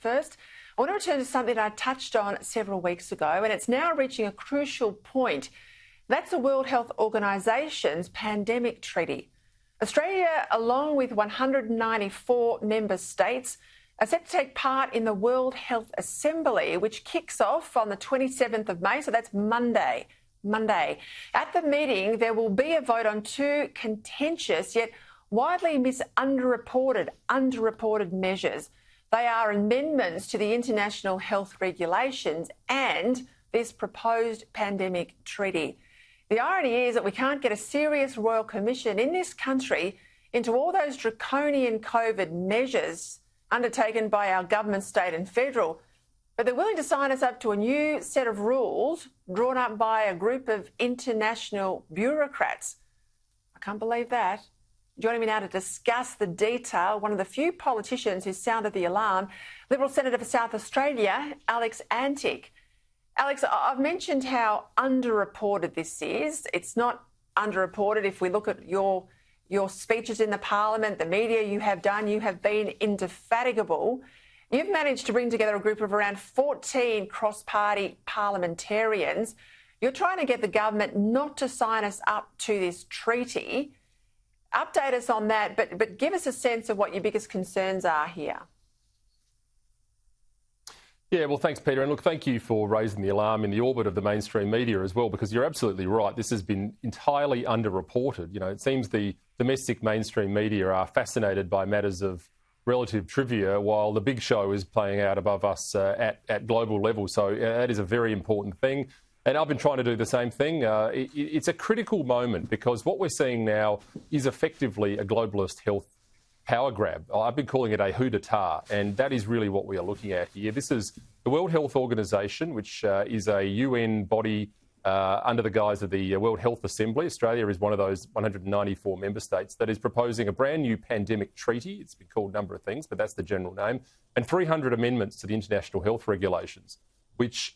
first, I want to return to something that I touched on several weeks ago, and it's now reaching a crucial point. That's the World Health Organisation's pandemic treaty. Australia, along with 194 member states, are set to take part in the World Health Assembly, which kicks off on the 27th of May, so that's Monday. At the meeting, there will be a vote on two contentious yet widely underreported measures. They are amendments to the international health regulations and this proposed pandemic treaty. The irony is that we can't get a serious royal commission in this country into all those draconian COVID measures undertaken by our government, state and federal, but they're willing to sign us up to a new set of rules drawn up by a group of international bureaucrats. I can't believe that. Joining me now to discuss the detail, one of the few politicians who sounded the alarm, Liberal Senator for South Australia, Alex Antic. Alex, I've mentioned how underreported this is. It's not underreported if we look at your speeches in the Parliament, the media you have done. You have been indefatigable. You've managed to bring together a group of around 14 cross-party parliamentarians. You're trying to get the government not to sign us up to this treaty. Update us on that, but give us a sense of what your biggest concerns are here. Yeah, well, thanks, Peter. And look, thank you for raising the alarm in the orbit of the mainstream media as well, because you're absolutely right. This has been entirely underreported. You know, it seems the domestic mainstream media are fascinated by matters of relative trivia, while the big show is playing out above us at global level. So that is a very important thing. And I've been trying to do the same thing. It's a critical moment because what we're seeing now is effectively a globalist health power grab. I've been calling it a coup d'etat, and that is really what we are looking at here. This is the World Health Organization, which is a UN body under the guise of the World Health Assembly. Australia is one of those 194 member states that is proposing a brand new pandemic treaty. It's been called a number of things, but that's the general name, and 300 amendments to the international health regulations, which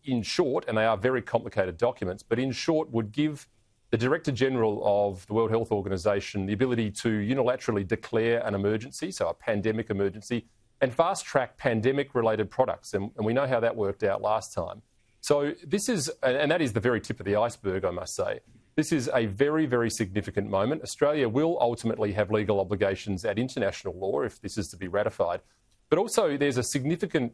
in short, and they are very complicated documents, but in short would give the Director General of the World Health Organization the ability to unilaterally declare an emergency, so a pandemic emergency, and fast-track pandemic-related products. And we know how that worked out last time. So this is, and that is the very tip of the iceberg, I must say. This is a very, very significant moment. Australia will ultimately have legal obligations at international law if this is to be ratified. But also there's a significant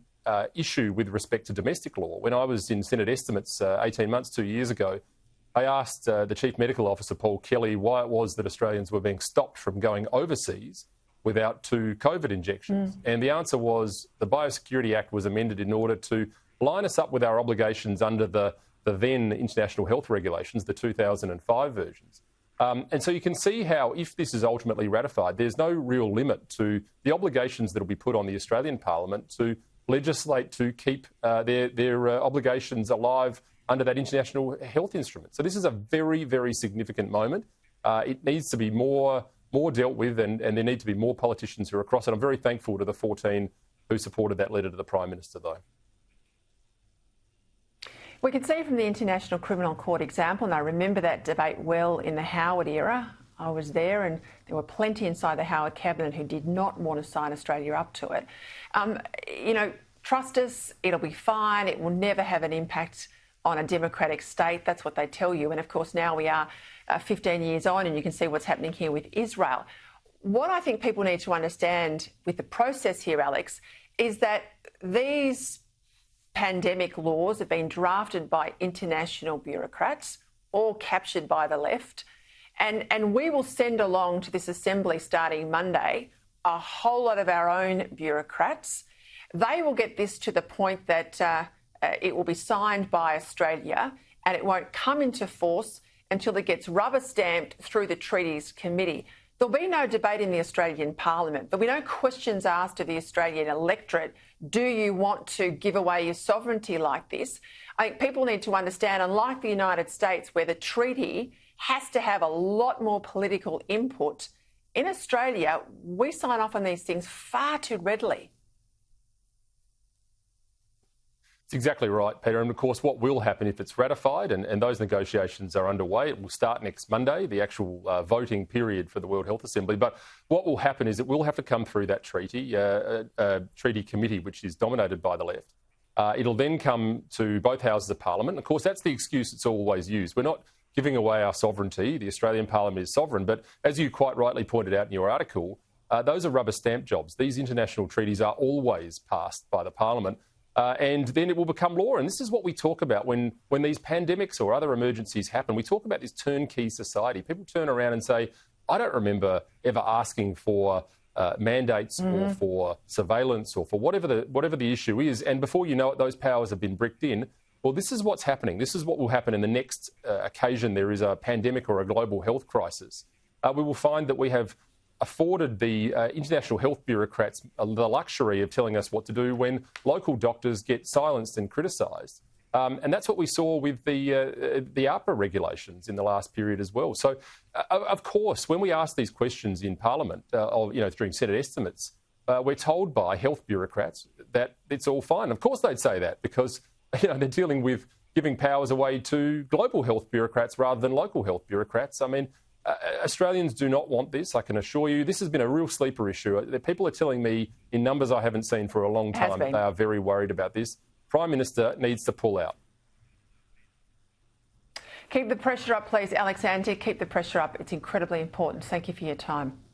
issue with respect to domestic law. When I was in Senate estimates 18 months, 2 years ago, I asked the Chief Medical Officer, Paul Kelly, why it was that Australians were being stopped from going overseas without 2 COVID injections. And the answer was the Biosecurity Act was amended in order to line us up with our obligations under the then international health regulations, the 2005 versions. And so you can see how, if this is ultimately ratified, there's no real limit to the obligations that will be put on the Australian Parliament to legislate to keep their obligations alive under that international health instrument. So this is a very, very significant moment. It needs to be more dealt with, and there need to be more politicians who are across it. I'm very thankful to the 14 who supported that letter to the Prime Minister, though. We can see from the International Criminal Court example, and I remember that debate well in the Howard era. I was there, and there were plenty inside the Howard cabinet who did not want to sign Australia up to it. Trust us, it'll be fine. It will never have an impact on a democratic state. That's what they tell you. And of course, now we are 15 years on, and you can see what's happening here with Israel. What I think people need to understand with the process here, Alex, is that these pandemic laws have been drafted by international bureaucrats, all captured by the left. And we will send along to this assembly starting Monday a whole lot of our own bureaucrats. They will get this to the point that it will be signed by Australia, and it won't come into force until it gets rubber stamped through the Treaties Committee. There'll be no debate in the Australian Parliament. There'll be no questions asked of the Australian electorate. Do you want to give away your sovereignty like this? I think people need to understand, unlike the United States, where the treaty has to have a lot more political input, in Australia, we sign off on these things far too readily. It's exactly right, Peter. And of course, what will happen if it's ratified, and those negotiations are underway, it will start next Monday, the actual voting period for the World Health Assembly. But what will happen is it will have to come through that treaty, treaty committee, which is dominated by the left. It'll then come to both houses of Parliament. And of course, that's the excuse that's always used. We're not giving away our sovereignty. The Australian Parliament is sovereign. But as you quite rightly pointed out in your article, those are rubber stamp jobs. These international treaties are always passed by the Parliament. And then it will become law. And this is what we talk about when these pandemics or other emergencies happen. We talk about this turnkey society. People turn around and say, I don't remember ever asking for mandates or for surveillance or for whatever the issue is. And before you know it, those powers have been bricked in. Well, this is what's happening. This is what will happen in the next occasion there is a pandemic or a global health crisis. We will find that we have afforded the international health bureaucrats the luxury of telling us what to do when local doctors get silenced and criticised. And that's what we saw with the APRA regulations in the last period as well. So, of course, when we ask these questions in Parliament, during Senate estimates, we're told by health bureaucrats that it's all fine. Of course they'd say that because they're dealing with giving powers away to global health bureaucrats rather than local health bureaucrats. I mean, Australians do not want this, I can assure you. This has been a real sleeper issue. People are telling me in numbers I haven't seen for a long time that they are very worried about this. Prime Minister needs to pull out. Keep the pressure up, please, Alex Antic. Keep the pressure up. It's incredibly important. Thank you for your time.